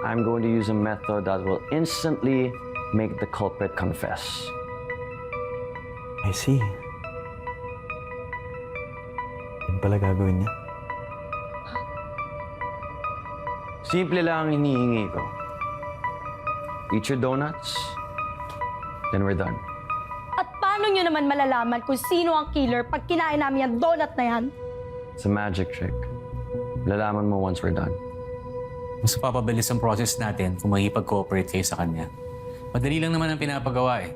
I'm going to use a method that will instantly make the culprit confess. I see. Yan pala gagawin niya. Simple lang ang hinihingi ko. Eat your donuts, then we're done. At paano nyo naman malalaman kung sino ang killer pag kinain namin yung donut na yan? It's a magic trick. Lalaman mo once we're done. Mas papabilis ang process natin kung makipag-cooperate kayo sa kanya. Madali lang naman ang pinapagawa eh.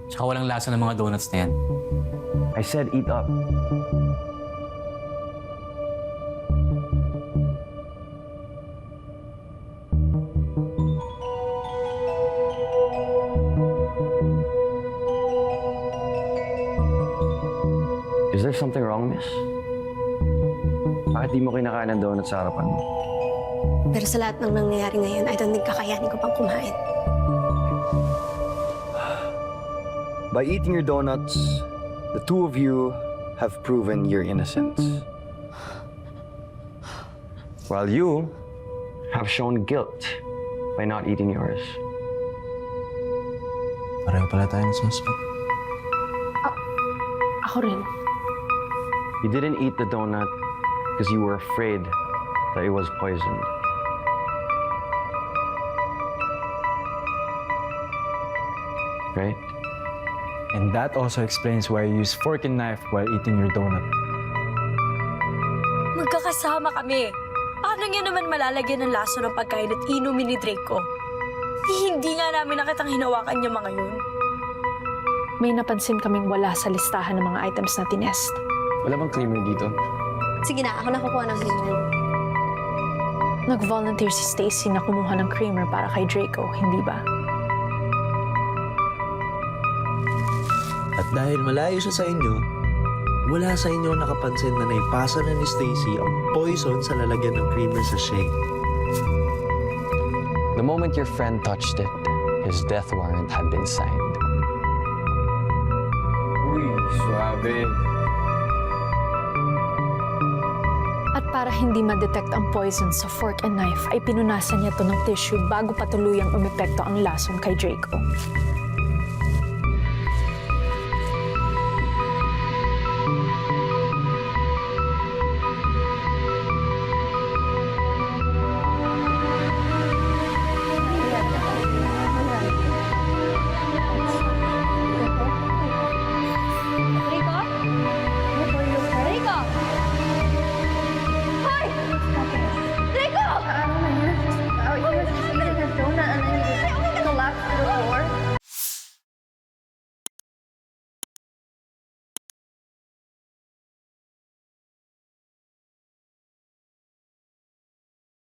Tsaka walang lasa ng mga donuts na yan. I said eat up. Is there something wrong, miss? Bakit di mo kinakain ng donut sa harapan mo? Pero sa lahat ng nangyayari ngayon, I don't think kakayanin ko pang kumain. By eating your donuts, the two of you have proven your innocence. While you have shown guilt by not eating yours. Pareho pala tayong suspect. Ako rin. You didn't eat the donut because you were afraid that it was poisoned. Right? And that also explains why you use fork and knife while eating your donut. Magkakasama kami. Paano niya naman malalagyan ng laso ng pagkain at inumin ni Draco? Hindi nga namin nakitang hinawakan niya mga yun. May napansin kaming wala sa listahan ng mga items na tinest. Wala bang creamer dito? Sige na, ako nakukuha ng creamer. Nag-volunteer si Stacy na kumuha ng creamer para kay Draco, hindi ba? At dahil malayo siya sa inyo, wala sa inyo nakapansin na naipasa na ni Stacy ang poison sa lalagyan ng creamer sa shake. The moment your friend touched it, his death warrant had been signed. Uy, suabe. At para hindi ma-detect ang poison sa fork and knife, ay pinunasan niya to ng tissue bago pa tuluyang umepekto ang lason kay Draco.